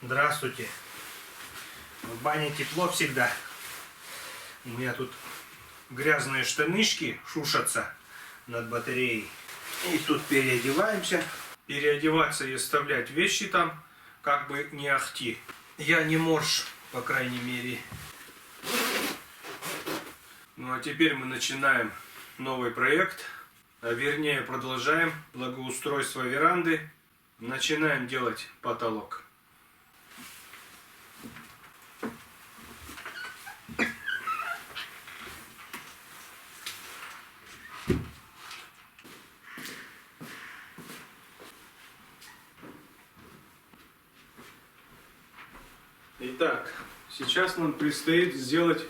Здравствуйте. В бане тепло всегда. У меня тут грязные штанишки шушатся над батареей. И тут переодеваемся. Переодеваться и оставлять вещи там как бы не ахти. Я не морж, по крайней мере. Ну а теперь мы начинаем новый проект. А вернее продолжаем благоустройство веранды. Начинаем делать потолок. Итак, сейчас нам предстоит сделать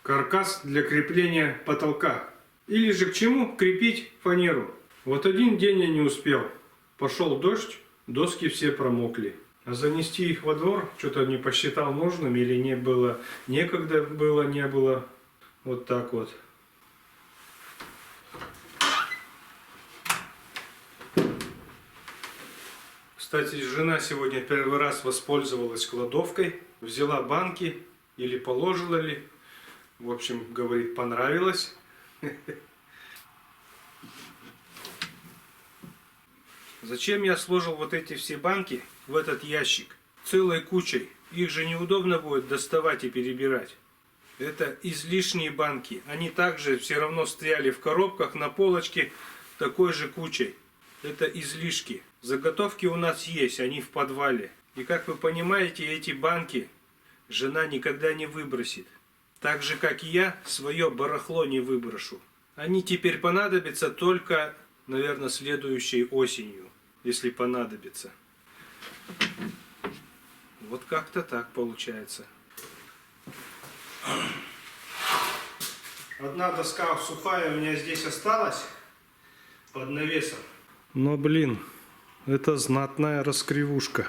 каркас для крепления потолка. Или же к чему крепить фанеру. Вот один день я не успел. Пошел дождь, доски все промокли. А занести их во двор, что-то не посчитал нужным или не было, некогда было, не было. Вот так вот. Кстати, жена сегодня первый раз воспользовалась кладовкой. Взяла банки или положила ли. В общем, говорит, понравилось. Зачем я сложил вот эти все банки в этот ящик? Целой кучей. Их же неудобно будет доставать и перебирать. Это излишние банки. Они также все равно стояли в коробках на полочке такой же кучей. Это излишки. Заготовки у нас есть, они в подвале. И как вы понимаете, эти банки жена никогда не выбросит. Так же, как и я, свое барахло не выброшу. Они теперь понадобятся только, наверное, следующей осенью, если понадобится. Вот как-то так получается. Одна доска сухая у меня здесь осталась под навесом. Но, блин, это знатная раскривушка.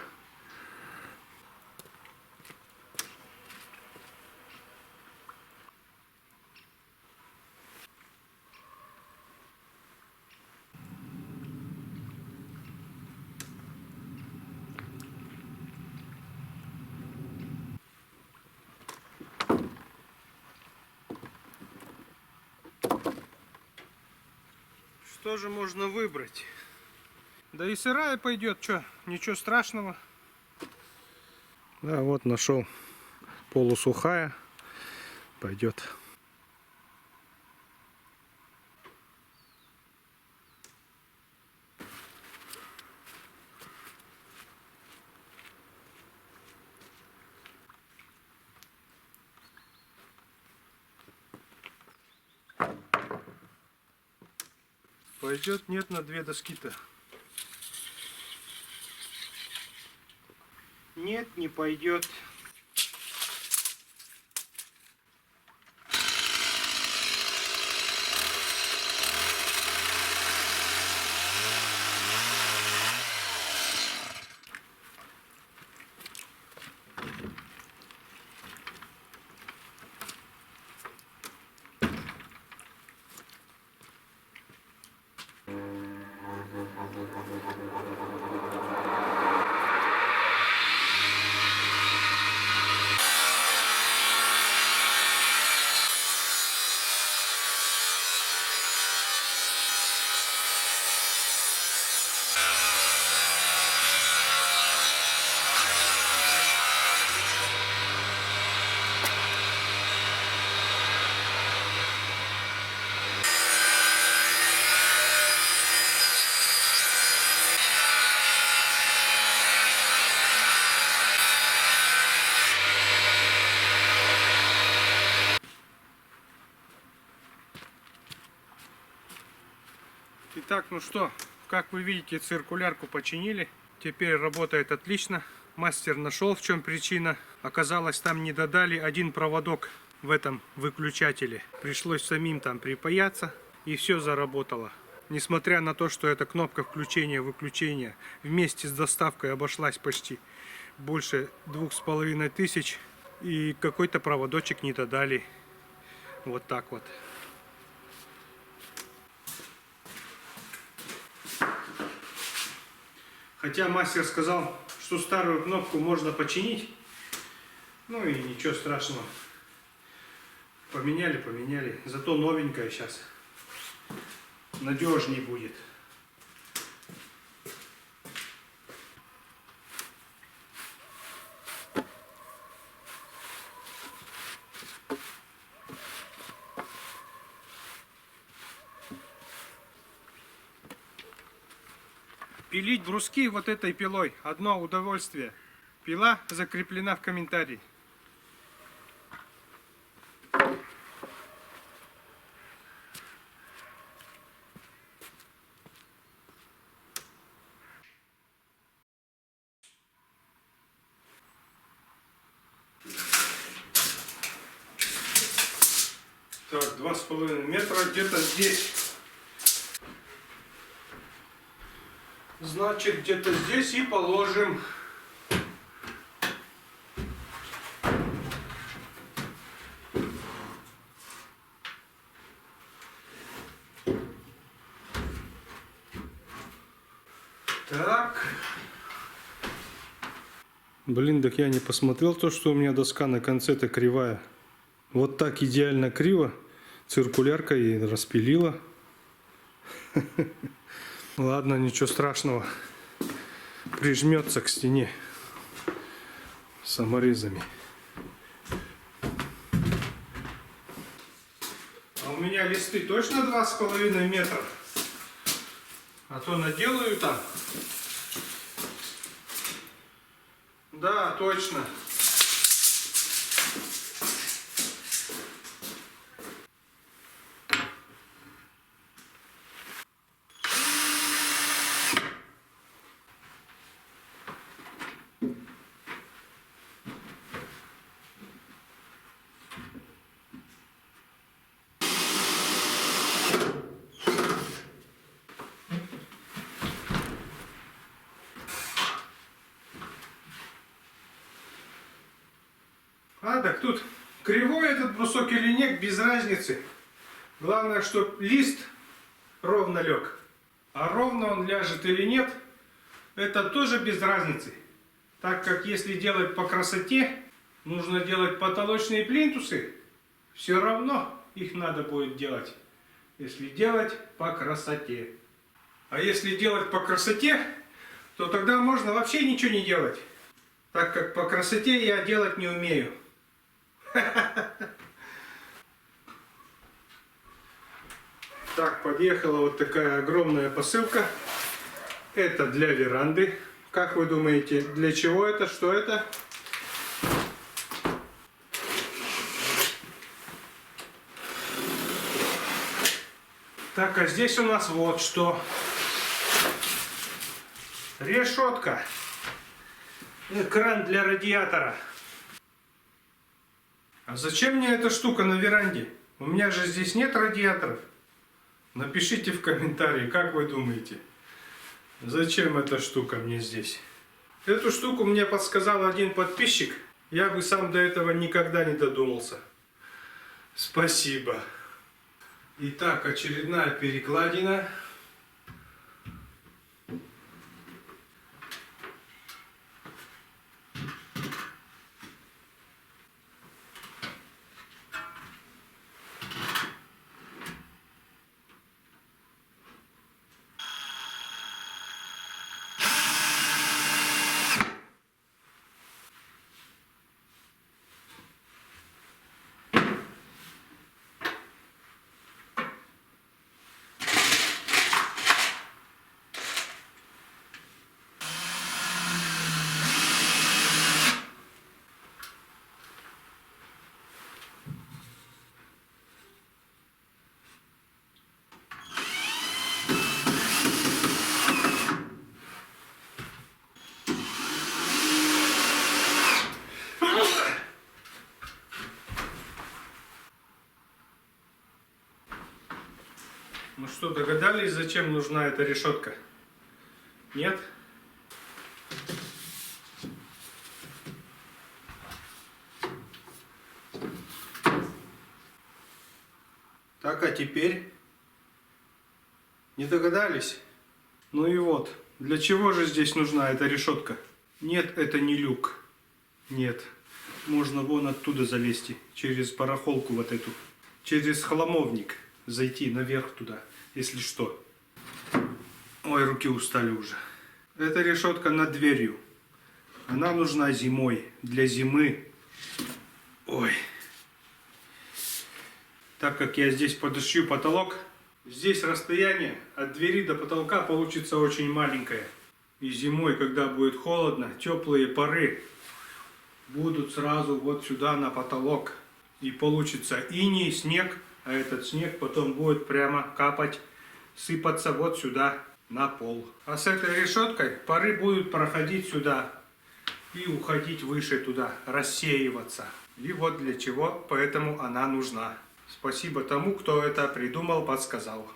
Что же можно выбрать? Да и сырая пойдет, что, ничего страшного. Да, вот нашел полусухая, пойдет. Пойдет, нет, на две доски-то. Нет, не пойдет. Итак, ну что, как вы видите, циркулярку починили. Теперь работает отлично. Мастер нашел, в чем причина. Оказалось, там не додали один проводок в этом выключателе. Пришлось самим там припаяться, и все заработало. Несмотря на то, что эта кнопка включения-выключения вместе с доставкой обошлась почти больше 2500, и какой-то проводочек не додали. Вот так вот. Хотя мастер сказал, что старую кнопку можно починить. Ну и ничего страшного. Поменяли. Зато новенькая сейчас. Надежней будет. Пилить бруски вот этой пилой — одно удовольствие. Пила закреплена в комментарии. Так, 2,5 метра где-то здесь. Значит, где-то здесь и положим. Так. Блин, так я не посмотрел то, что у меня доска на конце-то кривая. Вот так идеально криво. Циркулярка и распилила. Ладно, ничего страшного. Прижмется к стене саморезами. А у меня листы точно 2,5 метра? А то наделаю там. Да, точно. А, так тут кривой этот брусок или нет, без разницы. Главное, чтобы лист ровно лег. А ровно он ляжет или нет, это тоже без разницы. Так как если делать по красоте, нужно делать потолочные плинтусы, все равно их надо будет делать, если делать по красоте. А если делать по красоте, то тогда можно вообще ничего не делать. Так как по красоте я делать не умею. Так, подъехала вот такая огромная посылка. Это для веранды. Как вы думаете, для чего это? Что это? Так, а здесь у нас вот что. Решетка. Экран для радиатора. А зачем мне эта штука на веранде? У меня же здесь нет радиаторов. Напишите в комментарии, как вы думаете, зачем эта штука мне здесь? Эту штуку мне подсказал один подписчик. Я бы сам до этого никогда не додумался. Спасибо. Итак, очередная перекладина. Ну что, догадались, зачем нужна эта решетка? Нет? Так, а теперь? Не догадались? Ну и вот, Для чего же здесь нужна эта решетка? Нет, это не люк. Нет. Можно вон оттуда залезть, через барахолку вот эту. Через хламовник зайти наверх туда, если что. Ой, руки устали уже. Эта решетка над дверью. Она нужна зимой, для зимы. Ой. Так как я здесь подошью потолок, здесь расстояние от двери до потолка получится очень маленькое. И зимой, когда будет холодно, теплые пары будут сразу вот сюда на потолок. И получится иней, снег, а этот снег потом будет прямо капать, сыпаться вот сюда на пол. А с этой решеткой пары будут проходить сюда и уходить выше туда, рассеиваться. И вот для чего, поэтому она нужна. Спасибо тому, кто это придумал, подсказал.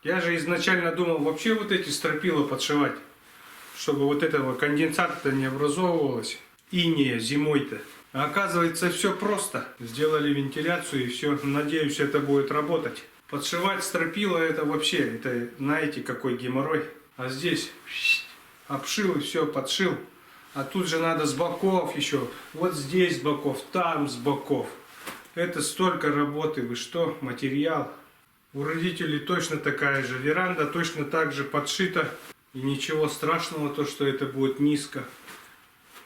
Я же изначально думал вообще вот эти стропила подшивать, чтобы вот этого конденсата не образовывалось, инея зимой-то. А оказывается, все просто. Сделали вентиляцию и все. Надеюсь, это будет работать. Подшивать стропила это вообще, это знаете какой геморрой. А здесь обшил и все, подшил. А тут же надо с боков еще. Вот здесь с боков, там с боков. Это столько работы. Вы что? Материал. У родителей точно такая же веранда, точно так же подшита. И ничего страшного, то, что это будет низко.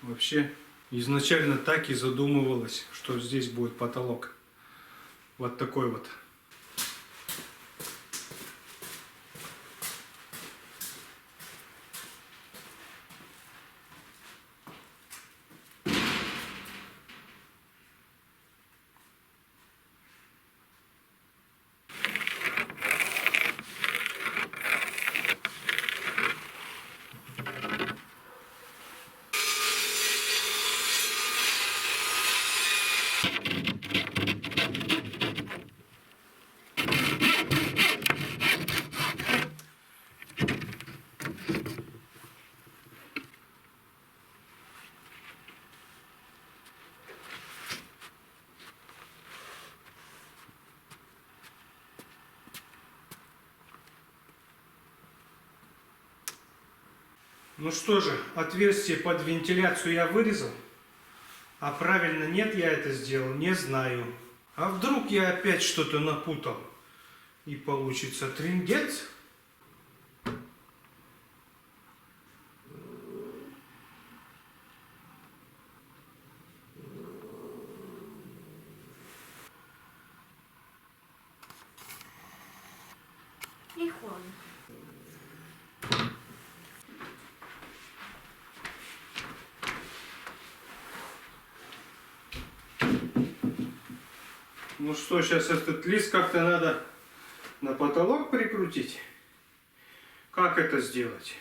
Вообще, изначально так и задумывалось, что здесь будет потолок. Вот такой вот. Ну что же, отверстие под вентиляцию я вырезал. А правильно нет я это сделал, не знаю. А вдруг я опять что-то напутал? И получится трындец? И холодно. Ну что, сейчас этот лист как-то надо на потолок прикрутить. Как это сделать?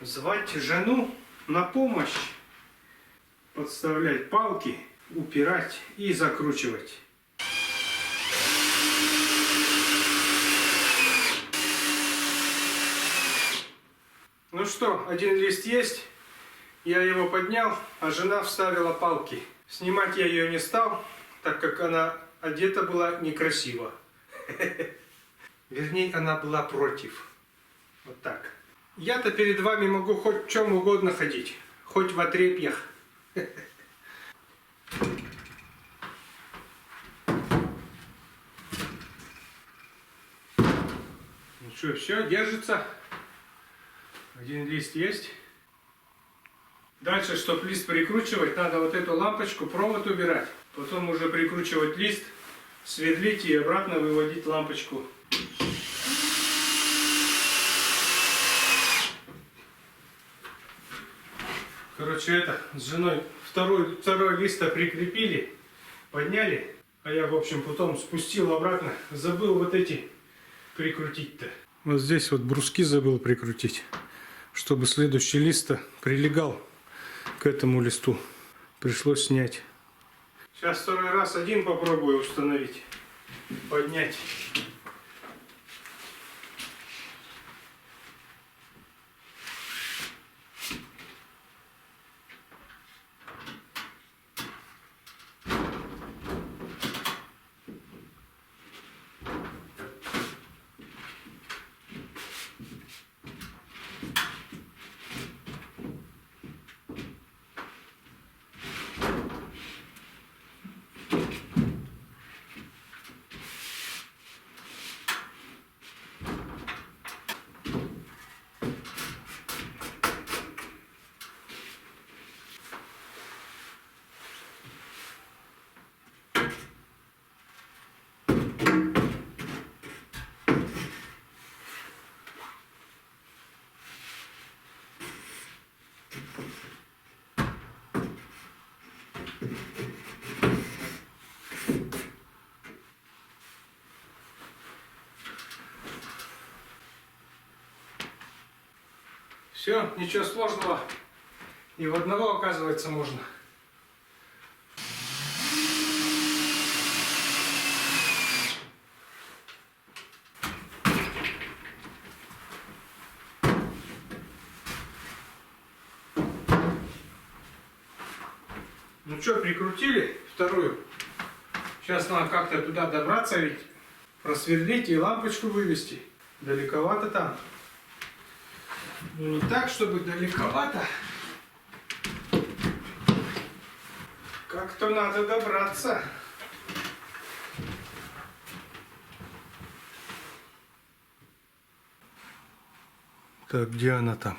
Звать жену на помощь. Подставлять палки, упирать и закручивать. Ну что, один лист есть. Я его поднял, а жена вставила палки. Снимать я ее не стал, так как она одета была некрасиво. Вернее, она была против. Вот так. Я-то перед вами могу хоть в чем угодно ходить. Хоть в отрепьях. Ну что, все, держится. Один лист есть. Дальше, чтобы лист прикручивать, надо вот эту лампочку, провод убирать. Потом уже прикручивать лист, сверлить и обратно выводить лампочку. Короче, это, с женой второй лист прикрепили, подняли. А я, в общем, потом спустил обратно. Забыл вот эти прикрутить-то. Вот здесь вот бруски забыл прикрутить, чтобы следующий лист прилегал к этому листу. Пришлось снять. Сейчас второй раз один попробую установить, поднять. Все, ничего сложного. И в одного, оказывается, можно. Ну что, прикрутили вторую. Сейчас надо как-то туда добраться, ведь просверлить и лампочку вывести. Далековато там. Ну не так, чтобы далековато. Как-то надо добраться. Так, где она там?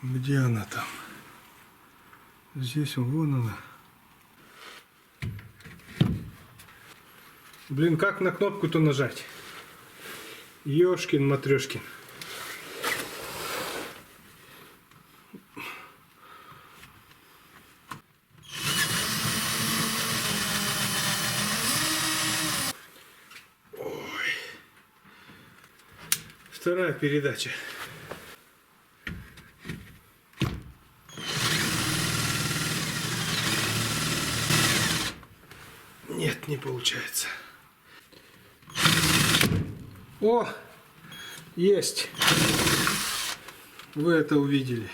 Где она там? Здесь, вон она. Блин, как на кнопку-то нажать? Ёшкин матрешкин. Ой. Вторая передача. Нет, не получается. О, есть. Вы это увидели.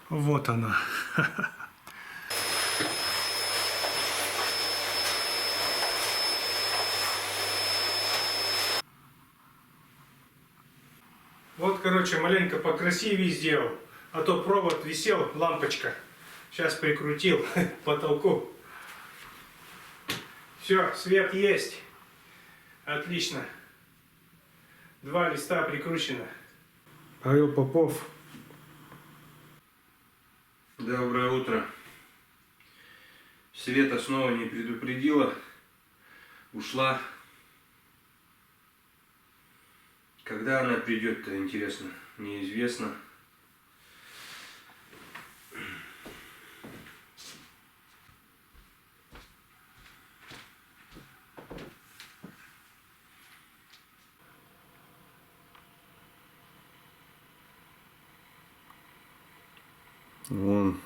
Вот она. Вот, короче, маленько покрасивее сделал. А то провод висел, лампочка. Сейчас прикрутил к потолку. Все, свет есть. Отлично. 2 листа прикручено. Павел Попов. Доброе утро. Света снова не предупредила. Ушла. Когда она придет-то, интересно, неизвестно. Вон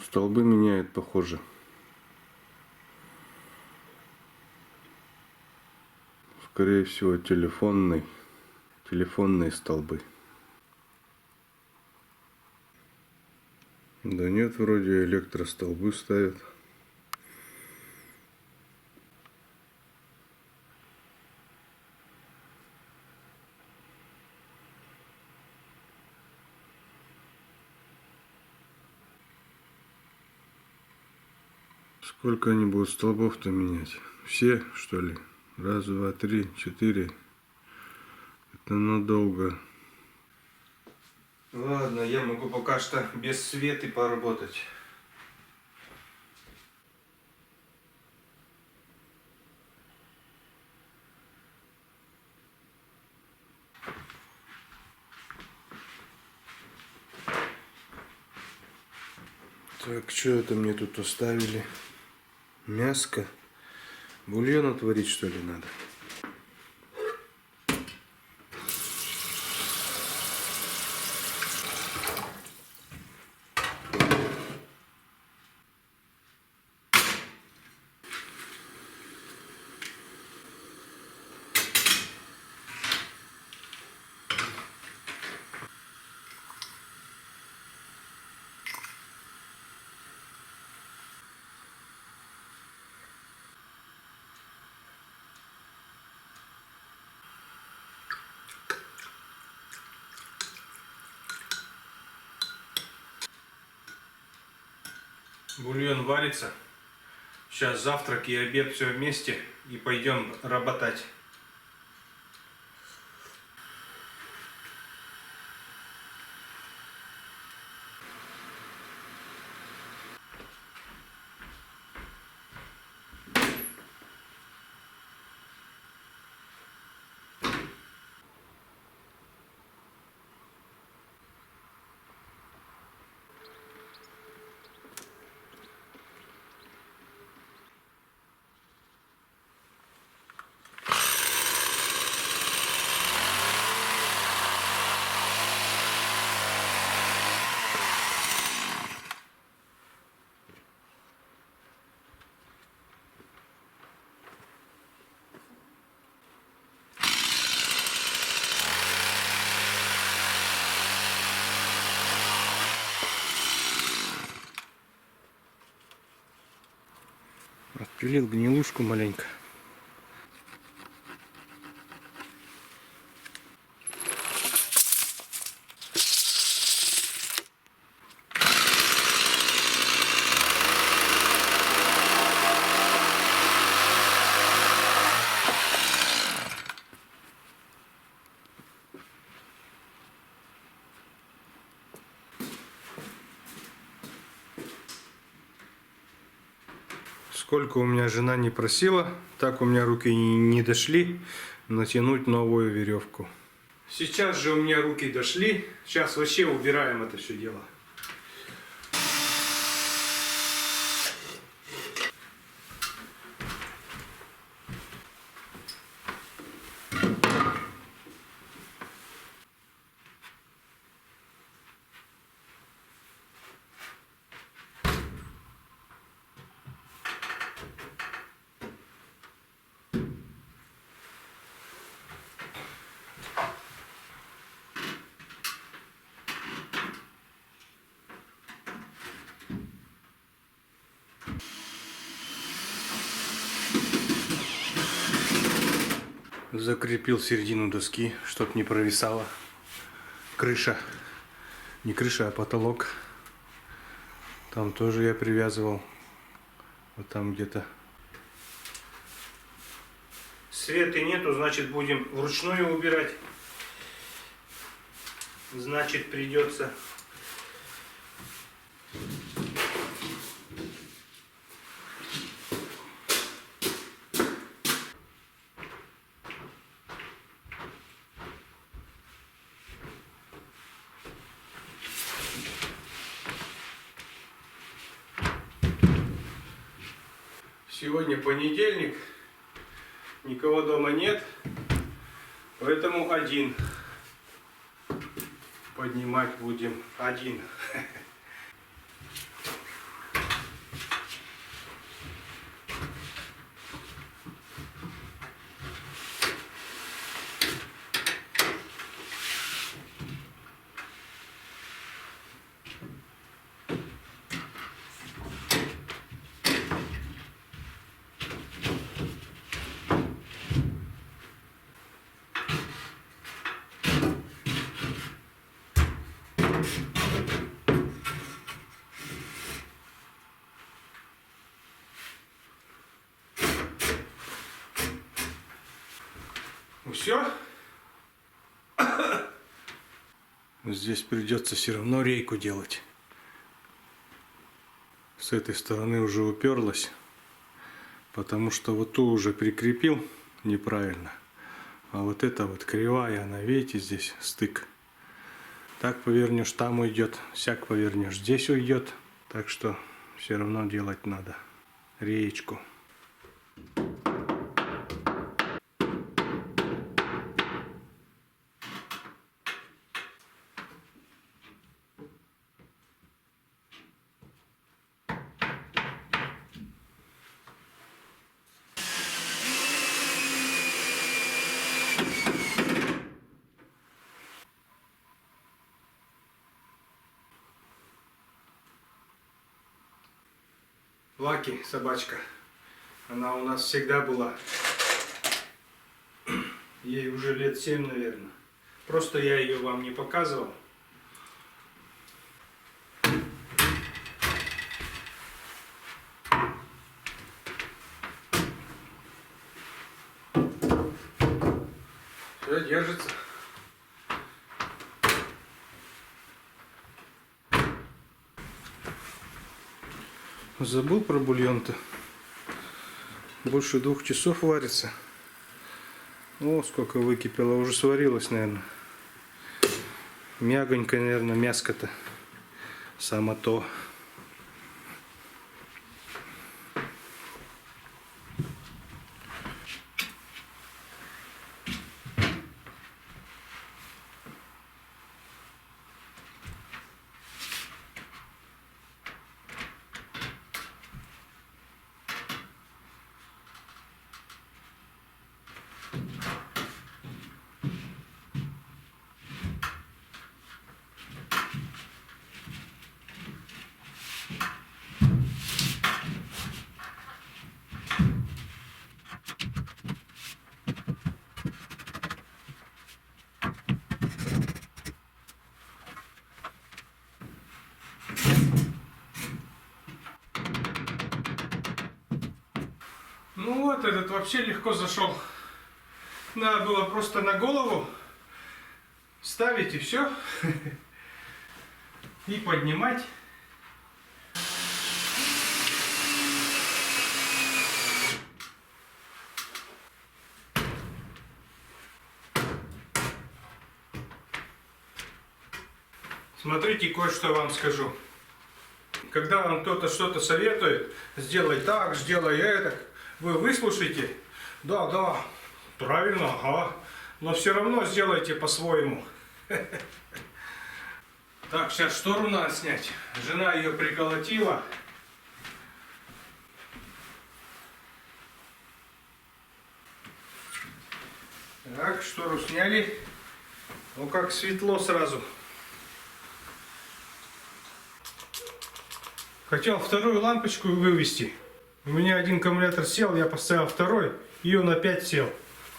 столбы меняет, похоже. Скорее всего, телефонные столбы. Да нет, вроде электростолбы ставят. Сколько они будут столбов-то менять? Все, что ли? 1, 2, 3, 4. Это надолго. Ладно, я могу пока что без света поработать. Так, что это мне тут оставили? Мяско. Бульон отварить, что ли, надо? Бульон варится. Сейчас завтрак и обед все вместе. И пойдем работать. Прилил гнилушку маленько. Сколько у меня жена не просила, так у меня руки не дошли натянуть новую веревку. Сейчас же у меня руки дошли. Сейчас вообще убираем это все дело. Закрепил середину доски, чтоб не провисала крыша. Не крыша, а потолок. Там тоже я привязывал. Вот там где-то. Света нету, значит будем вручную убирать. Значит придется Сегодня понедельник, никого дома нет, поэтому один. Поднимать будем один. Все. Здесь придется все равно рейку делать. С этой стороны уже уперлась, потому что вот ту уже прикрепил неправильно. А вот эта вот кривая, она, видите, здесь стык. Так повернешь, там уйдет, сяк повернешь, здесь уйдет. Так что все равно делать надо реечку. Лаки, собачка, она у нас всегда была. Ей уже лет 7, наверное. Просто я ее вам не показывал. Все держится. Забыл про бульон-то. Больше 2 часов варится. О, сколько выкипело. Уже сварилось, наверное. Мягонько, наверное, мяско-то. Само то. вот этот вообще легко зашел. Надо было просто на голову ставить и все. И поднимать. Смотрите, кое-что вам скажу. Когда вам кто-то что-то советует, сделай так, сделай это, вы выслушайте, да, да, правильно, ага, но все равно сделайте по-своему. Так, сейчас штору надо снять. Жена ее приколотила. Так, штору сняли. Ну как светло сразу. Хотел вторую лампочку вывести. У меня один аккумулятор сел, я поставил второй, и он опять сел.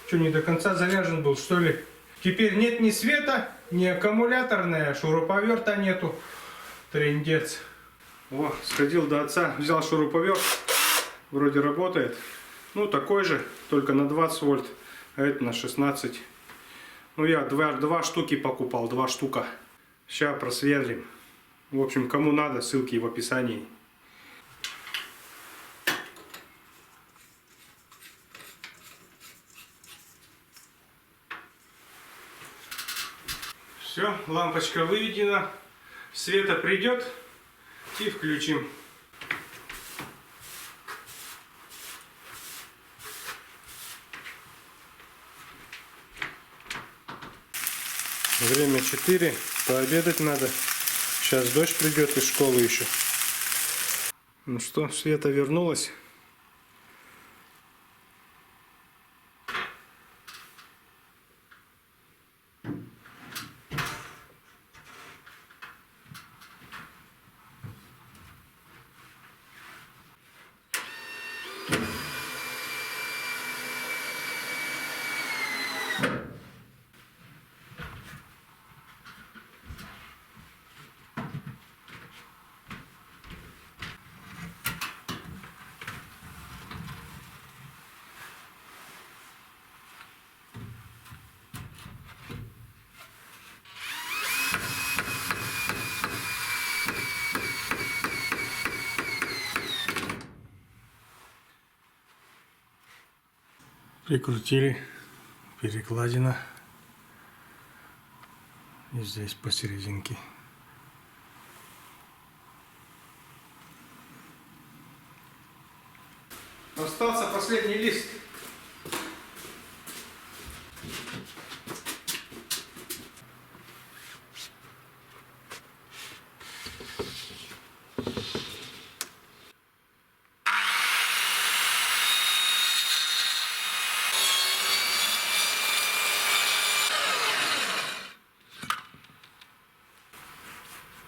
Что, не до конца заряжен был, что ли? Теперь нет ни света, ни аккумуляторная, шуруповерта нету. Трындец. О, сходил до отца, взял шуруповерт. Вроде работает. Ну, такой же, только на 20 вольт, а это на 16. Ну, я два штуки покупал, 2 штука. Сейчас просверлим. В общем, кому надо, ссылки в описании. Все, лампочка выведена. Света придет и включим. Время 4, пообедать надо. Сейчас дождь придет из школы еще. Ну что, Света вернулась. Прикрутили, перекладина, и здесь посерединке. Остался последний лист.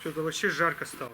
Что-то вообще жарко стало.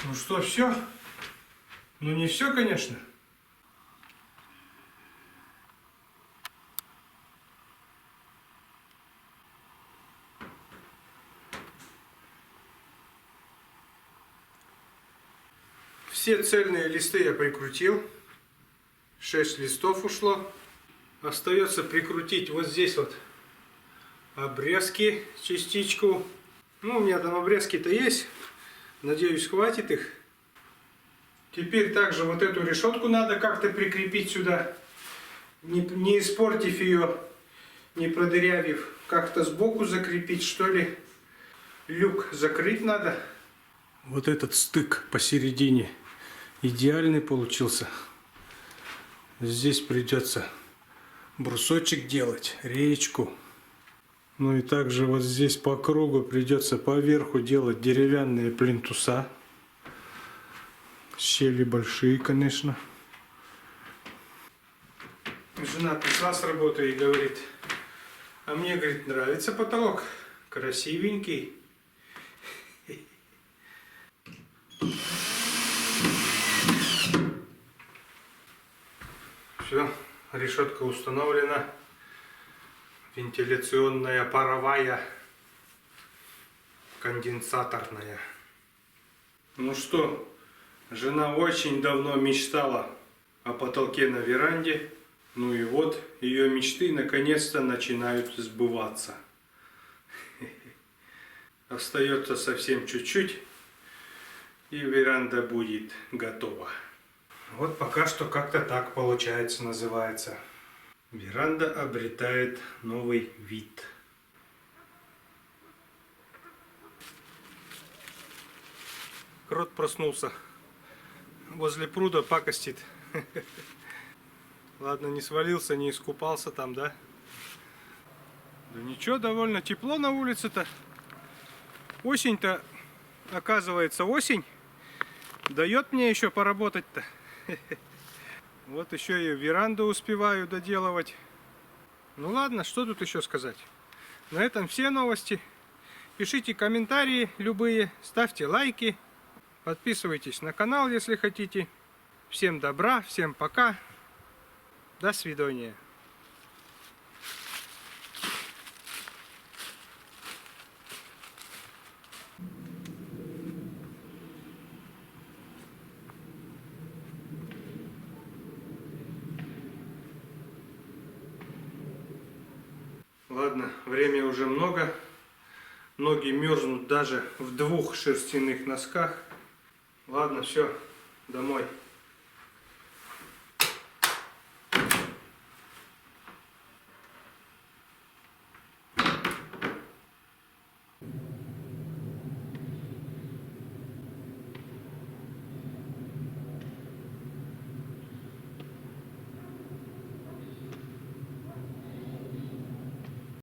Ну что, все? Ну не все, конечно. Все цельные листы я прикрутил. 6 листов ушло. Остается прикрутить вот здесь вот обрезки, частичку. Ну, у меня там обрезки-то есть. Надеюсь, хватит их. Теперь также вот эту решетку надо как-то прикрепить сюда. Не испортив ее, не продырявив. Как-то сбоку закрепить, что ли. Люк закрыть надо. Вот этот стык посередине идеальный получился. Здесь придется брусочек делать, реечку. Ну и также вот здесь по кругу придется поверху делать деревянные плинтуса. Щели большие, конечно. Жена пришла с работы и говорит: а мне, говорит, нравится потолок, красивенький. Все, решетка установлена. Вентиляционная, паровая, конденсаторная. Ну что, жена очень давно мечтала о потолке на веранде. Ну и вот, ее мечты наконец-то начинают сбываться. Остается совсем чуть-чуть, и веранда будет готова. Вот пока что как-то так получается, называется. Веранда обретает новый вид. Крот проснулся. Возле пруда пакостит. Ладно, не свалился, не искупался там, да? Да ничего, довольно тепло на улице-то. Осень-то, оказывается, осень. Дает мне еще поработать-то. Вот еще и веранду успеваю доделывать. Ну ладно, что тут еще сказать. На этом все новости. Пишите комментарии любые, ставьте лайки. Подписывайтесь на канал, если хотите. Всем добра, всем пока. До свидания. Ладно, время уже много. Ноги мерзнут даже в 2 шерстяных носках. Ладно, все, домой.